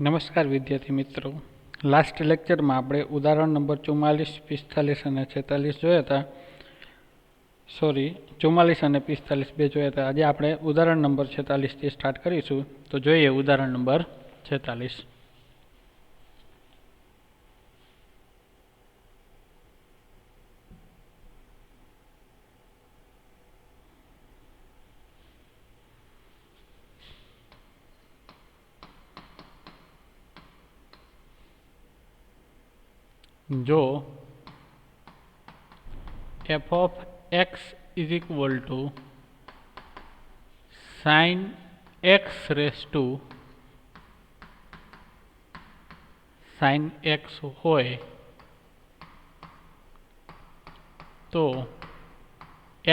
નમસ્કાર વિદ્યાર્થી મિત્રો, લાસ્ટ લેક્ચરમાં આપણે ઉદાહરણ નંબર 44, 45 અને 46 જોયા હતા. સોરી, 44 અને 45 બે જોયા હતા. આજે આપણે ઉદાહરણ નંબર 46 થી સ્ટાર્ટ કરીશું. તો જોઈએ ઉદાહરણ નંબર 46. જો f of x is equal to sin x raised to sin x હોય તો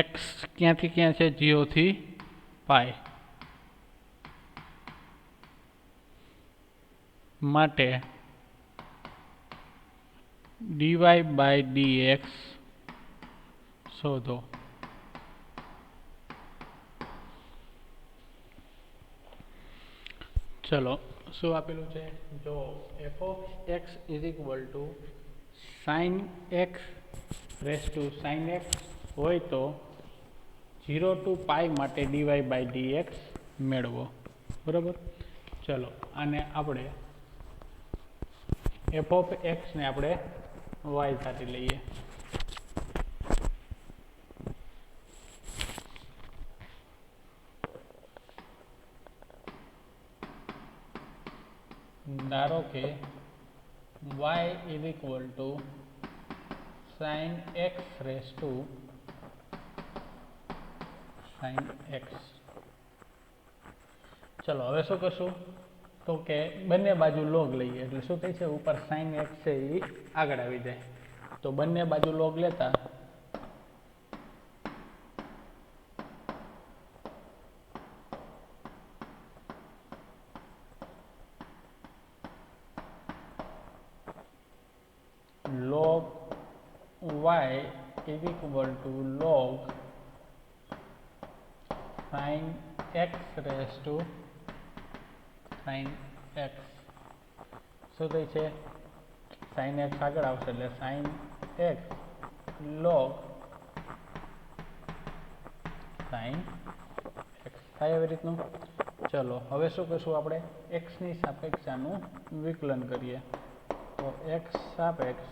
x ક્યાંથી ક્યાં છે? 0 થી પાઈ માટે dy by dx શોધો. ચલો, શું આપેલું છે? જો f of x is equal to sin x raised to sin x હોય તો 0 to પાઈ માટે dy by dx મેળવો. બરાબર. ચલો, આને આપણે f of x ને આપણે y સાથે લઈએ. ધારો કે y is equal to sin x raised to sin x. ચલો, હવે શું કરશું? તો કે બંને બાજુ log લઈએ એટલે શું થાય છે? ઉપર sin x છે એ આગળ આવી જાય. તો બંને બાજુ log લેતા log y is equal to log sin x raised to sin x. શું થાય છે? sin x આગળ આવશે એટલે sin x log sin x થાય એવી રીતનું. ચલો, હવે શું કરશું? આપણે x ની સાપેક્ષે આનું વિકલન કરીએ. તો x સાપેક્ષ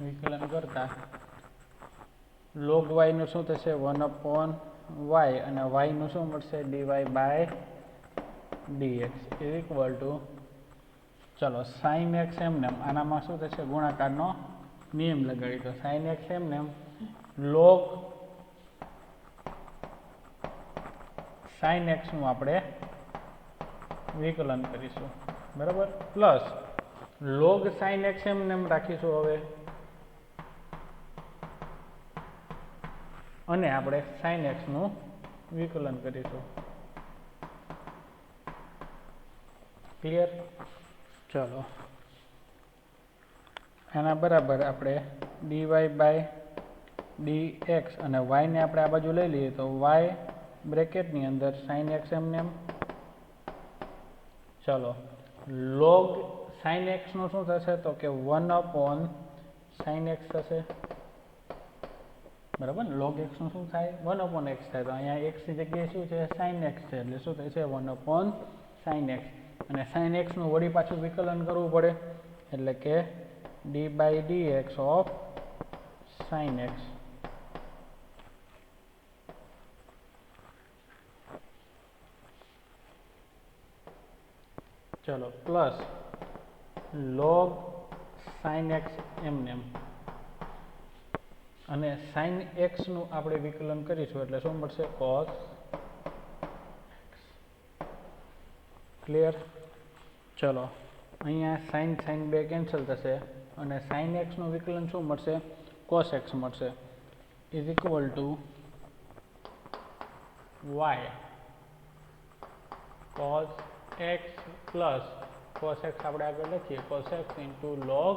વિકલન કરતા log y નું શું થશે? 1/y અને y નું શું મળશે? dy by dx is equal to, ચલો, sin x એમને આનામાં શું થશે? ગુણાકારનો નિયમ લગાડી. તો sin x એમને log sin x નું આપણે વિકલન કરીશું. બરાબર. પ્લસ log sin x એમને રાખીશું હવે, અને આપણે sin x નું વિકલન કરીશું. ક્લિયર? ચલો, આના બરાબર આપણે dy by dx અને y ને આપણે આ બાજુ લઈ લઈએ તો y બ્રેકેટની અંદર sin x એમને. ચલો, log sin x નું શું થશે? તો કે 1/sin x થશે. બરાબર. log x નું શું થાય? 1/x થાય. તો અહીંયા x ની જગ્યાએ શું છે? sin x છે એટલે શું થાય છે? 1/sin x. અને sin x નું વળી પાછું વિકલન કરવું પડે એટલે કે d by dx of sin x. ચલો, પ્લસ log sin x એમને અને sin x નું આપણે વિકલન કરીશું એટલે શું મળશે? cos x. ક્લિયર? ચલો, અહીંયા sin બે કેન્સલ થશે અને sin x નું વિકલન શું મળશે? cos x મળશે. is equal to y cos x plus cos x આપણે આગળ લખીએ cos x into log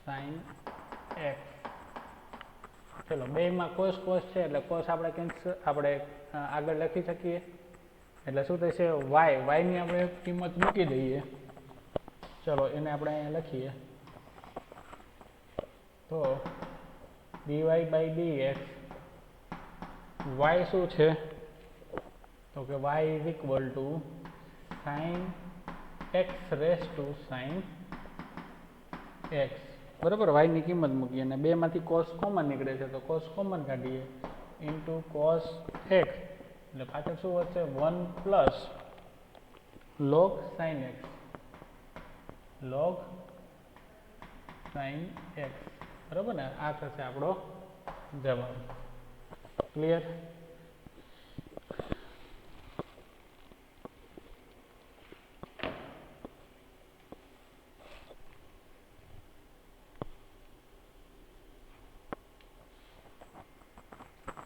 sin x ચલો બેમાં કોસ કોસ છે એટલે કોસ આપણે આગળ લખી શકીએ એટલે શું થશે વાયની આપણે કિંમત મૂકી દઈએ. ચલો એને આપણે અહીંયા લખીએ તો dy/dx y શું છે તો કે y is equal two sin x raise to sin x, બરાબર. y ની કિંમત મૂકીએ અને બેમાંથી cos કોમન નીકળે છે તો cos કોમન કાઢીએ ઇન્ટુ cos x એટલે પાછળ શું વધશે 1 પ્લસ log sin x બરાબર ને. આ થશે આપણો જવાબ. ક્લિયર?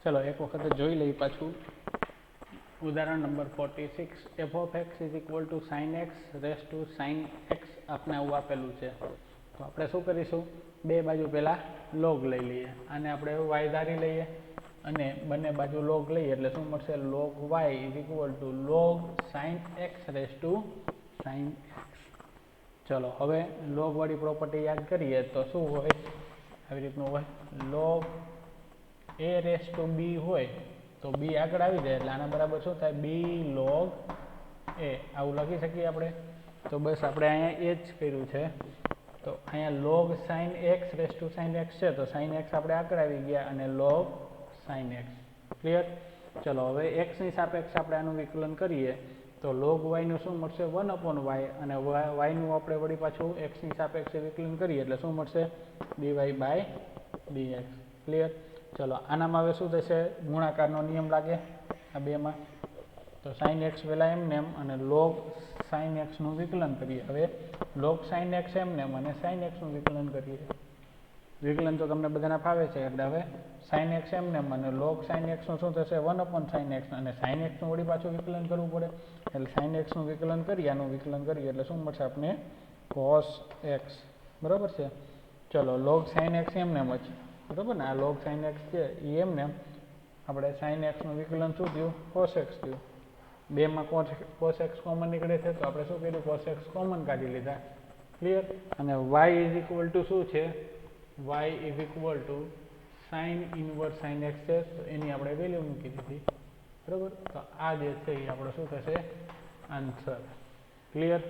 ચલો એક વખત જોઈ લઈએ પાછું. ઉદાહરણ number 46 f of x is equal to sin x raise to sin x આપણે આવું આપેલું છે તો આપણે શું કરીશું, બે બાજુ પહેલા log લઈ લઈએ, આને આપણે y ધારી લઈએ અને બંને બાજુ log લઈએ એટલે શું મળશે, log y is equal to log sin x raise to sin x. ચલો હવે log વાળી પ્રોપર્ટી યાદ કરીએ તો શું હોય, આવી રીતનું હોય, log a raise to b હોય તો b આગળ આવી જાય એટલે આના બરાબર શું થાય, b log a. આવું લખી શકીએ આપણે. તો બસ આપણે અહીંયા એ જ કર્યું છે. તો અહીંયા log sin x raise to sin x છે તો sin x આપણે આગળ આવી ગયા અને log sin x. ક્લિયર? ચલો હવે x ની સાપેક્ષ આપણે આનું વિકલન કરીએ તો log y નું શું મળશે, 1/y અને y નું આપણે વળી પાછું x ની સાપેક્ષે વિકલન કરીએ એટલે શું મળશે, dy/dx. ક્લિયર? ચલો આનામાં હવે શું થશે, ગુણાકારનો નિયમ લાગે આ બેમાં તો sin x પહેલાં એમને અને log sin x નું વિકલન કરીએ. હવે log sin x એમને અને sin x નું વિકલન કરીએ. વિકલન તો તમને બધાને ફાવે છે એટલે હવે sin x એમને અને log sin x નું શું થશે, 1/sin x અને sin x નું વળી પાછું વિકલન કરવું પડે એટલે sin x નું વિકલન કરીએ, આનું વિકલન કરીએ એટલે શું મળશે આપણે, cos x. બરાબર છે. ચલો log sin x એમને જ, બરાબર ને. આ log sin x છે એ એમને આપણે sin x નું વિકલન શું થયું, cos x થયું. બેમાં cos x કોમન નીકળે છે તો આપણે શું કર્યું, cos x કોમન કાઢી લીધા. ક્લિયર? અને y ઇઝ ઇક્વલ ટુ શું છે, y is equal two sin inverse sin x છે તો એની આપણે વેલ્યુ મૂકી દીધી. બરાબર? તો આ જે છે એ આપણો શું થશે, આન્સર. ક્લિયર?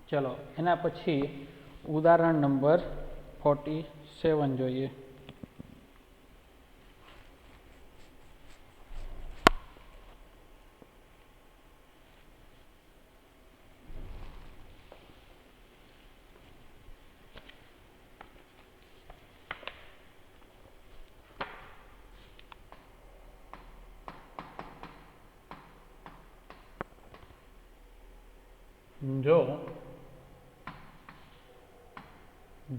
ચલો એના પછી ઉદાહરણ નંબર 47 જોઈએ. જો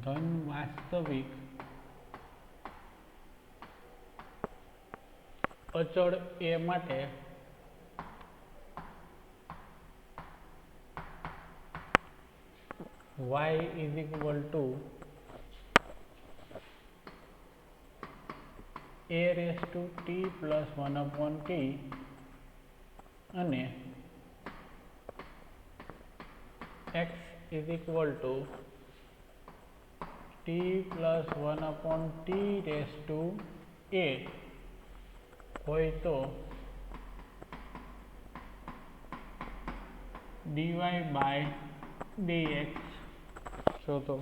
ધન વાસ્તવિક અચળ a માટે y is equal to a raised to t plus 1/t અને x is equal to t plus 1/t raised to a હોય તો dy/dx શોધો.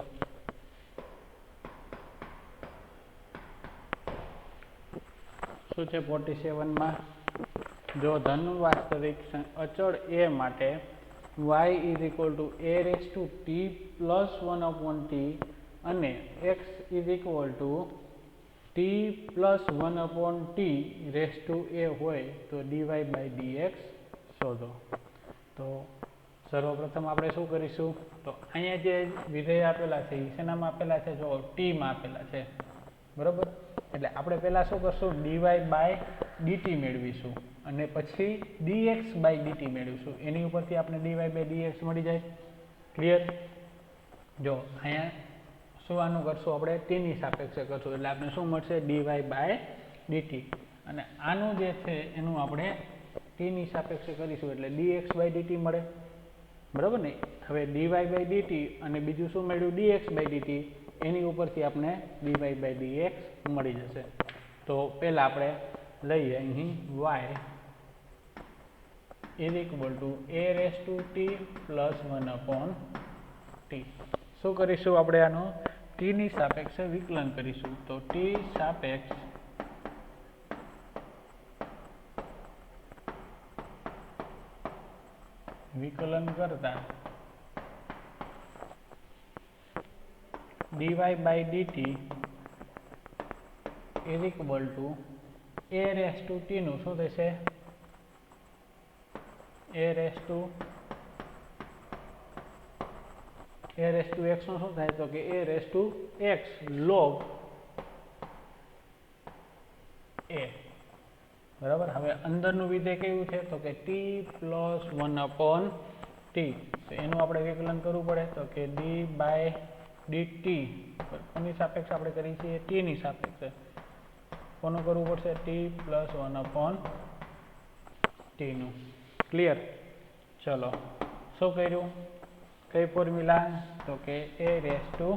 શું છે 47 માં, જો ધન વાસ્તવિક અચળ a માટે y is equal to a raised to t plus 1/t અને x is equal to t plus 1/t raised to a હોય તો dy/dx શોધો. તો સર્વપ્રથમ આપણે શું કરીશું, તો અહીંયા જે વિધેય આપેલા છે એ શેનામાં આપેલા છે, જો t માં આપેલા છે. બરાબર? એટલે આપણે પહેલાં શું કરશું, dy/dt મેળવીશું અને પછી dx/dt મેળવીશું. એની ઉપરથી આપણે dy/dx મળી જાય. ક્લિયર? જો અહીંયા શું આનું કરશું આપણે ટીની સાપેક્ષે કરશું એટલે આપણે શું મળશે dy/dt અને આનું જે છે એનું આપણે ટીની સાપેક્ષે કરીશું એટલે dx/dt મળે બરાબર ને હવે dy/dt અને બીજું શું મળ્યું dx/dt એની ઉપરથી આપણે dy/dx મળી જશે તો પહેલા આપણે લઈએ અહીં y is equal to a raised to t plus 1 upon t શું કરીશું આપણે આનું t ની સાપેક્ષે વિકલન કરીશું તો t સાપેક્ષ વિકલન કરતા dy/dt is equal to a raised to t નું શું થશે a raised to x નું શું થાય તો કે a raised to x log a બરાબર હવે અંદરનું વિધેય કેવું છે તો કે t plus 1 upon t તો એનું આપણે વિકલન કરવું પડે તો કે d/dt કોની સાપેક્ષે આપણે કરીએ છીએ t ની સાપેક્ષે કોનું કરવું પડશે t plus 1 upon t નું ક્લિયર ચલો શું કર્યું કઈ ફોર્મ્યુલા તો કે a raised to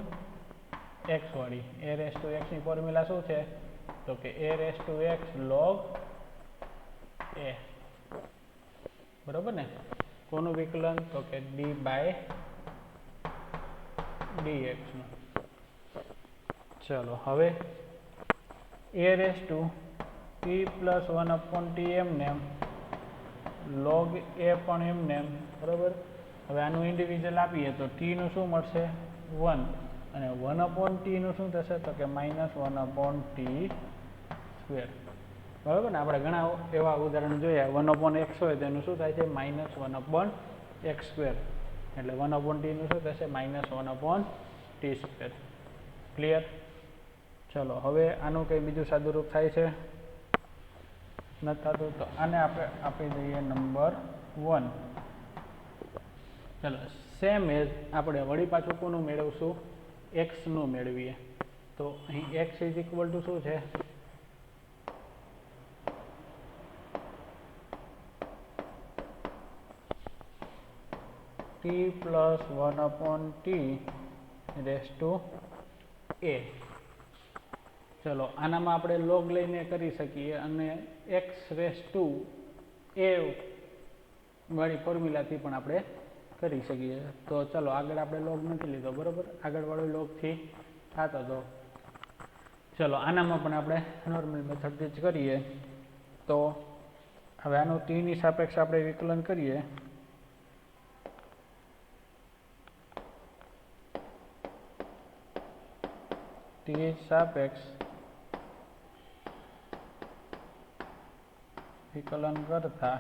x વાળી a raised to x ની ફોર્મ્યુલા શું છે તો કે a raised to x log a બરાબર ને કોનું વિકલન તો કે d/dx નું ચલો હવે a raised to t plus 1 upon t એમને log a પણ એમને બરાબર હવે આનું ઇન્ડિવિજ્યુઅલ આપીએ તો t નું શું મળશે 1 અને 1 upon t નું શું થશે તો કે -1 upon t સ્ક્વેર બરાબર ને આપણે ઘણા એવા ઉદાહરણ જોયા 1 upon x હોય તો એનું શું થાય છે -1 upon x સ્ક્વેર એટલે 1 upon t નું શું થશે -1 upon t સ્ક્વેર ક્લિયર ચલો હવે આનું કંઈ બીજું સાદુરૂપ થાય છે નથી થતું તો આને આપણે આપી દઈએ નંબર 1 ચલો સેમ એઝ આપણે વળી પાછું કોનું મેળવશું x નું મેળવીએ તો અહીં x ઇઝ ઇક્વલ ટુ શું છે t plus 1 upon t raised to a ચલો આનામાં આપણે log લઈને કરી શકીએ અને x raised to a વાળી ફોર્મ્યુલાથી પણ આપણે કરી શકીએ તો ચલો આગળ આપણે log નથી લીધો બરાબર આગળવાળો logથી થતો હતો ચલો આનામાં પણ આપણે નોર્મલ મેથડથી જ કરીએ તો હવે આનું t ની સાપેક્ષે આપણે વિકલન કરીએ t સાપેક્ષ વિકલન કરતા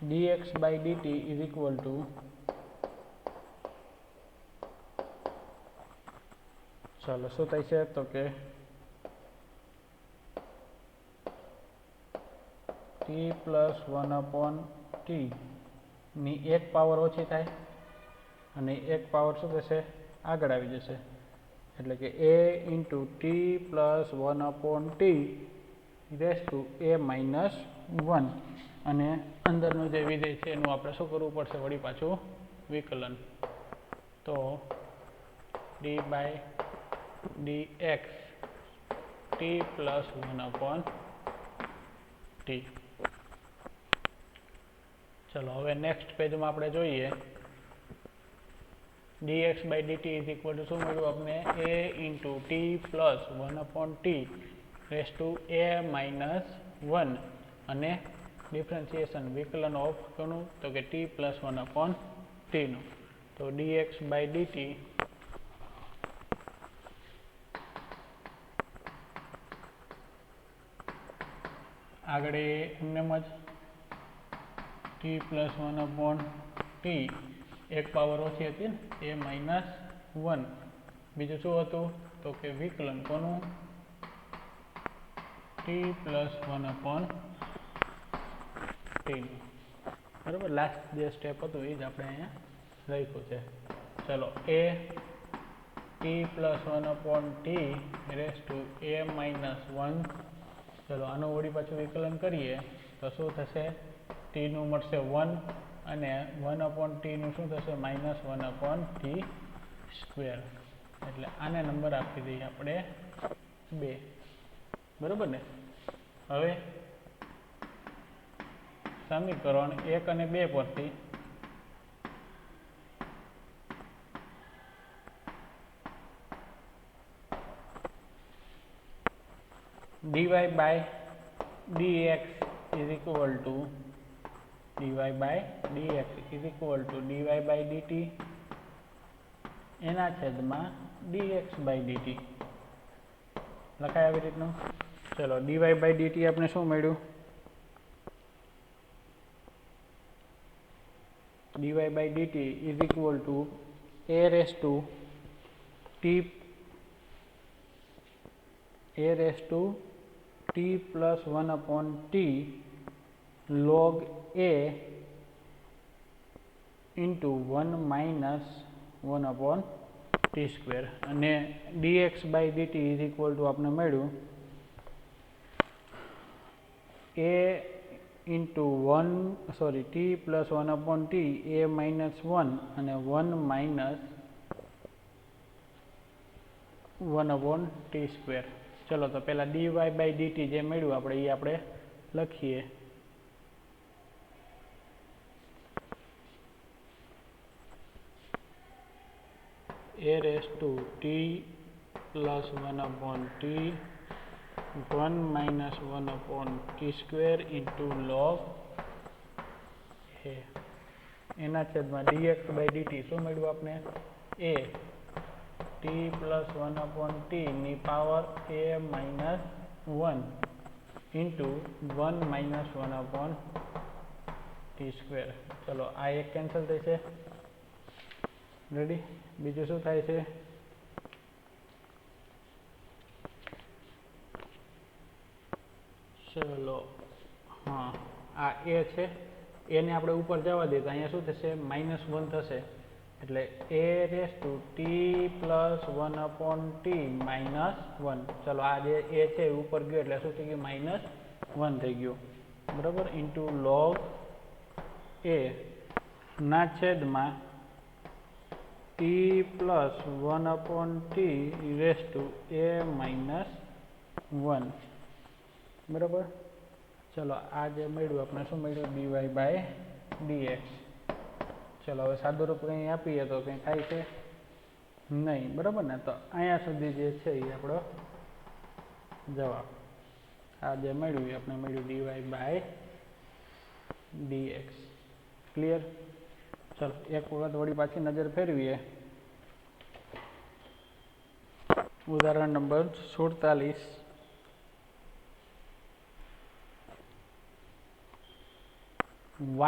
dx/dt is equal to ચાલો શું થાય છે તો કે t plus 1 upon t ની એક પાવર ઓછી થાય અને એક પાવર શું થશે આગળ આવી જશે એટલે કે a into t plus 1 upon t raised to a minus 1 અને અંદરનું જે વિધેય છે એનું આપણે શું કરવું પડશે વળી પાછું વિકલન તો d/dx t plus 1 upon t ચલો હવે નેક્સ્ટ પેજમાં આપણે જોઈએ dx/dt is equal to શું મળ્યું આપણે a into t plus 1 upon t raised to a minus 1 અને ડિફરન્શિએશન વિકલન ઓફ કોનું તો કે t plus 1 upon t નું તો dx/dt આગળ એમનેમ જ t plus 1 upon t એક પાવર ઓછી હતી ને a minus 1 બીજું શું હતું તો કે વિકલન કોનું t plus 1 upon t નું બરાબર લાસ્ટ જે સ્ટેપ હતું એ જ આપણે અહીંયા લખ્યું છે ચલો a T plus 1/t raise to a minus 1. ચલો આનું વળી પાછું વિકલન કરીએ તો શું થશે? ટીનું મળશે 1 અને 1/tનું શું થશે? Minus 1/t square. એટલે આને નંબર આપી દઈએ આપણે 2. બરાબર ને? હવે સમીકરણ 1 અને 2 પરથી dy by dx is equal to dy by dt એના છેદમાં dx by dt લખાય આવી રીતનું. ચલો dy by dt આપણે શું મળ્યું? dy by dt is equal to a raised to t plus 1/t log a into 1 minus 1/t square. અને dx by dt is equal to આપણે મળ્યું a into t plus 1/t a minus 1 અને 1 minus 1/t square. ચલો તો પહેલા dy by dt જે મળ્યું આપણે એ આપણે લખીએ. a raised to t plus 1/t 1 minus 1/t square into log a એના છેદમાં dx by dt શું મળ્યું આપણે? a t plus 1/t ની power a minus 1 into 1 minus 1/t square. ચલો આ એક કેન્સલ થશે. રેડી? બીજું શું થાય છે? ચલો હા આ a છે, એને આપણે ઉપર જવા દઈએ તો અહીંયા શું થશે? -1 થશે. એટલે a raised to t plus 1/t minus 1. ચલો આ જે a છે ઉપર ગયો એટલે શું થઈ ગયું? -1 થઈ ગયું. બરાબર? ઇન્ટુ log a ના છેદમાં t plus 1/t raised to a minus 1. બરાબર? ચલો આ જે મળ્યું આપણે શું મળ્યું? dy by dx. ચલો હવે સાદું રૂપ કંઈ આપીએ તો કંઈ થાય છે નહીં. બરાબર ને? તો અહીંયા સુધી જે છે એ આપણો જવાબ. આ જે મળ્યું એ આપણે મળ્યું dy by dx. ક્લિયર? ચલો એક વખત વળી પાછી નજર ફેરવીએ. ઉદાહરણ નંબર 47.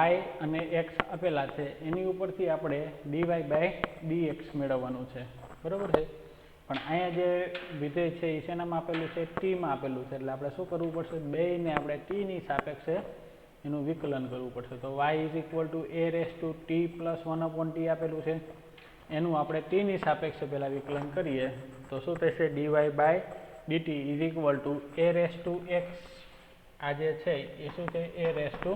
y અને x આપેલા છે એની ઉપરથી આપણે dy by dx મેળવવાનું છે. બરાબર છે? પણ અહીંયા જે વિધેય છે એ શેનામાં આપેલું છે? t માં આપેલું છે. એટલે આપણે શું કરવું પડશે? બેયને આપણે t ની સાપેક્ષે એનું વિકલન કરવું પડશે. તો y is equal to a raised to t plus 1/t આપેલું છે, એનું આપણે t ની સાપેક્ષે પહેલાં વિકલન કરીએ તો શું થશે? dy by dt is equal to a raised to x. આ જે છે એ શું છે? a raised to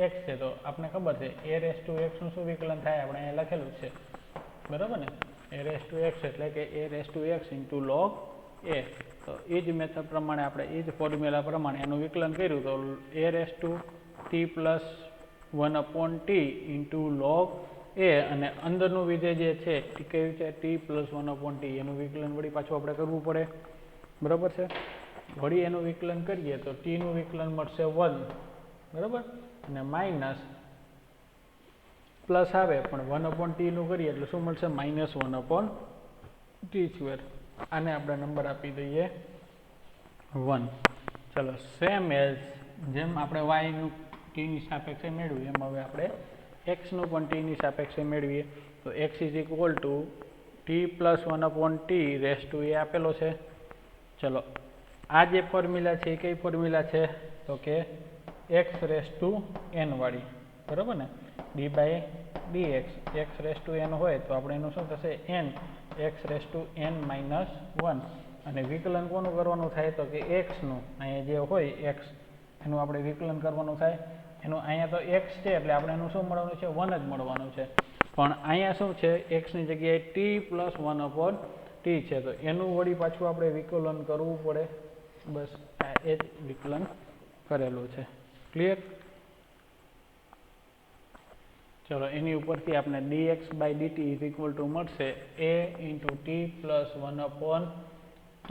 x છે. તો આપણે ખબર છે a raised to x નું શું વિકલન થાય? આપણે અહીંયા લખેલું છે. બરાબર ને? a raised to x એટલે કે a raised to x into log a. તો એ જ મેથડ પ્રમાણે આપણે એ જ ફોર્મ્યુલા પ્રમાણે એનું વિકલન કર્યું તો a raised to t plus 1/t into log a અને અંદરનું વિધેય જે છે એ કયું છે? t plus 1/t. એનું વિકલન વળી પાછું આપણે કરવું પડે. બરાબર છે? વળી એનું વિકલન કરીએ તો t નું વિકલન મળશે 1. બરાબર? અને માઇનસ પ્લસ આવે પણ 1/t નું કરીએ એટલે શું મળશે? -1/t square. આને આપણે નંબર આપી દઈએ 1. ચલો સેમ એઝ જેમ આપણે y નું t ની સાપેક્ષે મેળવ્યું એમ હવે આપણે x નું પણ t ની સાપેક્ષે મેળવીએ. તો x is equal to t plus 1/t raised to a આપેલો છે. ચલો આ જે ફોર્મ્યુલા છે એ કઈ ફોર્મ્યુલા છે? તો કે x raised to n વાળી. બરાબર ને? d by dx x raised to n હોય તો આપણે એનું શું થશે? n x⁻n−1 અને વિકલન કોનું કરવાનું થાય તો કે x નું અહીંયા જે હોય x એનું આપણે વિકલન કરવાનું થાય એનું અહીંયા તો x છે એટલે આપણે એનું શું મળવાનું છે 1 જ મળવાનું છે પણ અહીંયા શું છે x ની જગ્યાએ t+1/t છે તો એનું વળી પાછું આપણે વિકલન કરવું પડે બસ આ એ જ વિકલન કરેલું છે ક્લિયર ચલો એની ઉપરથી આપણે dx/dt મળશે a × t+1/t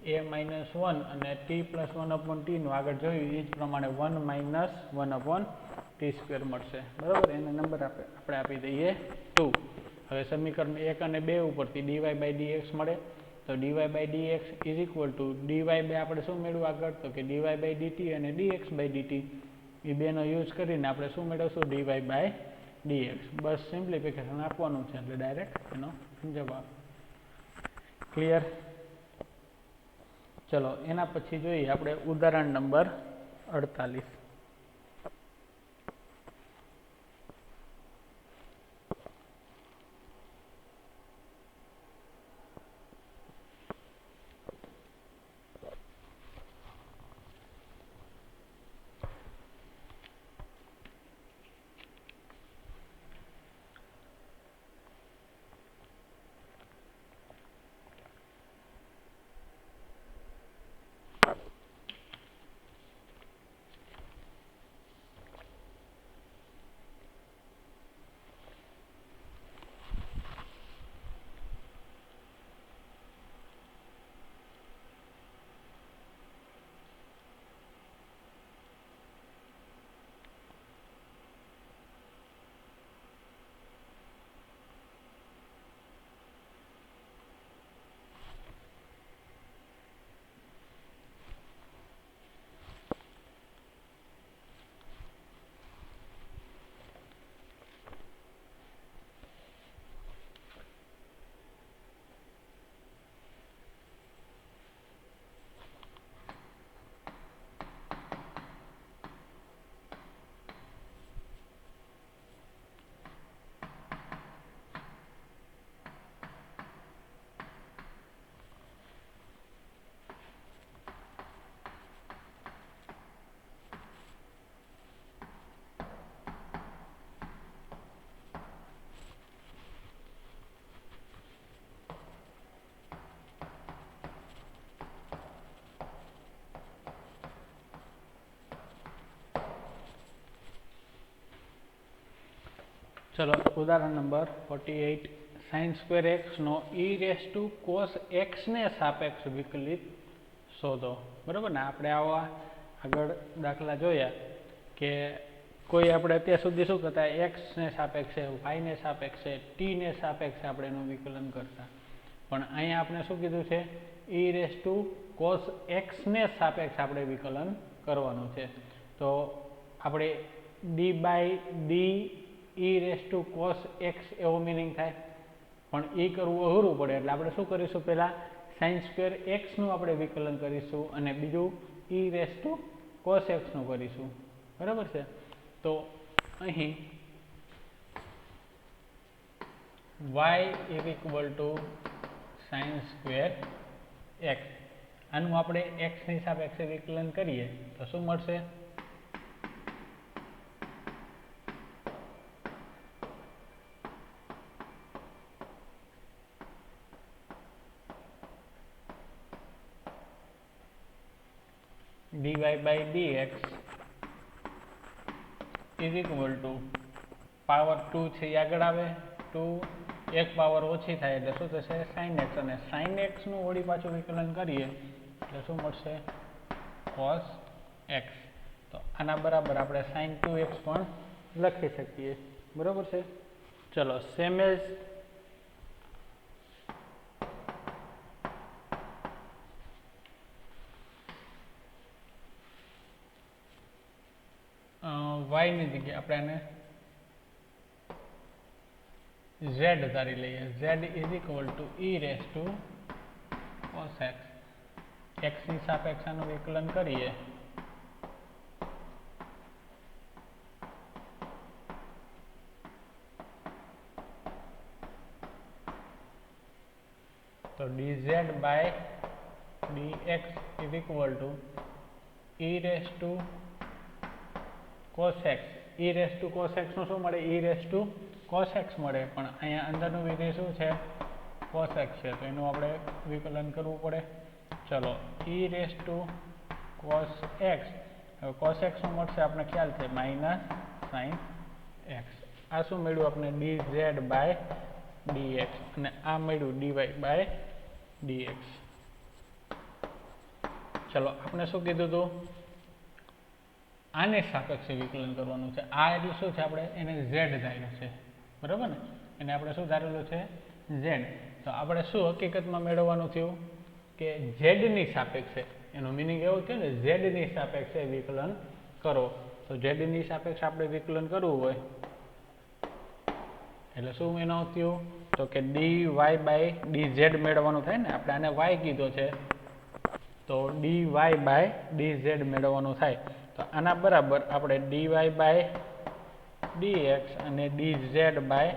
a-1 અને t+1/t નું આગળ જોયું એ જ પ્રમાણે 1 - 1/t² મળશે બરાબર એને નંબર આપણે આપી દઈએ 2 હવે સમીકરણ 1 અને 2 ઉપરથી dy/dx મળે તો dy/dx dy આપણે શું મેળવ્યું આગળ તો કે dy/dt અને dx/dt એ બેનો યુઝ કરીને આપણે શું મેળવશું dy/dx બસ સિમ્પ્લિફિકેશન આપવાનું છે એટલે ડાયરેક્ટ એનો જવાબ ક્લિયર ચલો એના પછી જોઈએ આપણે ઉદાહરણ નંબર 48 ચલો ઉદાહરણ નંબર 48 sin² x નો e⁻cos x ને સાપેક્ષ વિકલિત શોધો બરાબર ને આપણે આવા આગળ દાખલા જોયા કે કોઈ આપણે અત્યાર સુધી શું કરતા x ને સાપેક્ષે y ને સાપેક્ષે t ને સાપેક્ષે આપણે એનું વિકલન કરતા પણ અહીંયા આપણે શું કીધું છે e⁻cos x ને સાપેક્ષ આપણે વિકલન કરવાનું છે તો આપણે d/d e⁻cos x એવો મિનિંગ થાય પણ એ કરવું અઘરું પડે એટલે આપણે શું કરીશું પહેલા sin² x નું આપણે વિકલન કરીશું અને બીજું e⁻cos x નું કરીશું બરાબર છે તો અહીં y sin² x આનું આપણે x ની સાપેક્ષે વિકલન કરીએ તો શું મળશે dy/dx પાવર 2 છે એ આગળ આવે 2 એક પાવર ઓછી થાય એટલે શું થશે sin x અને sin x નું વળી પાછું વિકલન કરીએ એટલે શું મળશે cos x તો આના બરાબર આપણે sin 2x પણ લખી શકીએ બરાબર છે ચલો સેમ એજ y ની જગ્યાએ આપણે આને z ધારી લઈએ z e⁻cos x x ની સાપેક્ષ આનું વિકલન કરીએ dz by dx is equal to e raise to cos x. e raise to cos x નું શું મળે? e raise to cos x મળે, પણ અહીંયા અંદરનું વિધેય શું છે? cos x છે, તો એનું આપણે વિકલન કરવું પડે. ચલો e raise to cos x, હવે cos x નું મળશે આપણે ખ્યાલ છે માઇનસ sin x. આ શું મળ્યું આપણે? dz બાય dx, અને આ મળ્યું dy બાય dx. ચલો આપણે શું કીધું હતું? આને સાપેક્ષે વિકલન કરવાનું છે. આ એટલે શું છે? આપણે એને z ધાર્યું છે, બરાબર ને? એને આપણે શું ધારેલું છે? z. તો આપણે શું હકીકતમાં મેળવવાનું થયું કે z ની સાપેક્ષે, એનો મિનિંગ એવો થયો ને, z ની સાપેક્ષે વિકલન કરો. તો z ની સાપેક્ષે આપણે વિકલન કરવું હોય એટલે શું એનો થયું? તો કે dy બાય dz મેળવવાનું થાય ને. આપણે આને y કીધો છે, તો dy બાય dz મેળવવાનું થાય. તો આના બરાબર આપણે dy બાય dx અને dz બાય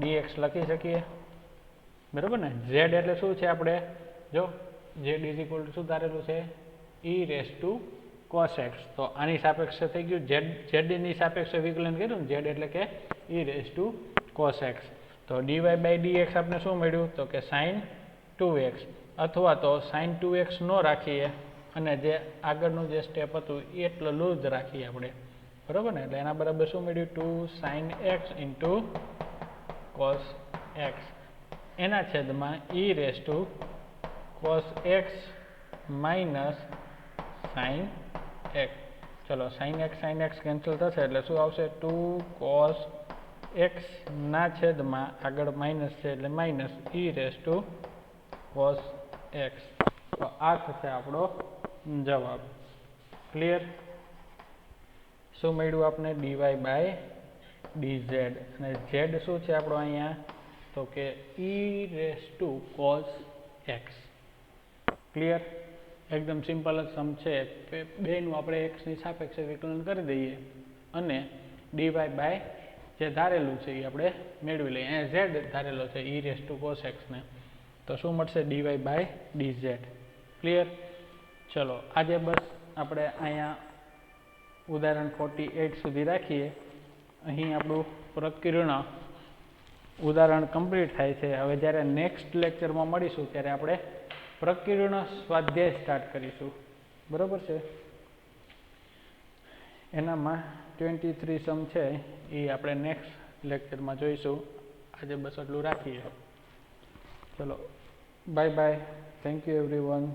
dx લખી શકીએ, બરાબર ને? z એટલે શું છે? આપણે જો z ઇઝ ઇક્વલ ટુ શું ધારેલું છે? e raise to cos x. તો આની સાપેક્ષે થઈ ગયું z ની સાપેક્ષે વિકલન કર્યું ને, z એટલે કે e raise to cos x. તો dy બાય dx આપણે શું મળ્યું? તો કે sin 2x, અથવા તો sin 2x ન રાખીએ અને જે આગળનું જે સ્ટેપ હતું એટલું જ રાખીએ આપણે, બરાબર ને? એટલે એના બરાબર શું મળ્યું? 2 sin x into cos x એના છેદમાં e raise to cos x minus sin x. ચલો sin x કેન્સલ થશે એટલે શું આવશે? 2 cos x ના છેદમાં આગળ માઇનસ છે એટલે minus e raise to cos x. તો આ થશે આપણો જવાબ. ક્લિયર? શું મળ્યું આપણે? dy બાય dz, અને z શું છે આપણો અહીંયા? તો કે e raise to cos x. Clear? એકદમ સિમ્પલ જ સમ છે. બેનું આપણે x ની સાપેક્ષે વિકલન કરી દઈએ અને dy બાય જે ધારેલું છે એ આપણે મેળવી લઈએ. અહીંયા z ધારેલો છે e raise to cos x ને, તો શું મળશે? dy by dz. ક્લિયર? ચલો આજે બસ આપણે અહીંયા ઉદાહરણ 48 સુધી રાખીએ. અહીં આપણું પ્રકીર્ણ ઉદાહરણ કમ્પ્લીટ થાય છે. હવે જ્યારે નેક્સ્ટ લેક્ચરમાં મળીશું ત્યારે આપણે પ્રકીર્ણ સ્વાધ્યાય સ્ટાર્ટ કરીશું, બરાબર છે? એનામાં 23 સમ છે એ આપણે નેક્સ્ટ લેક્ચરમાં જોઈશું. આજે બસ એટલું રાખીએ. ચલો bye bye. Thank you everyone.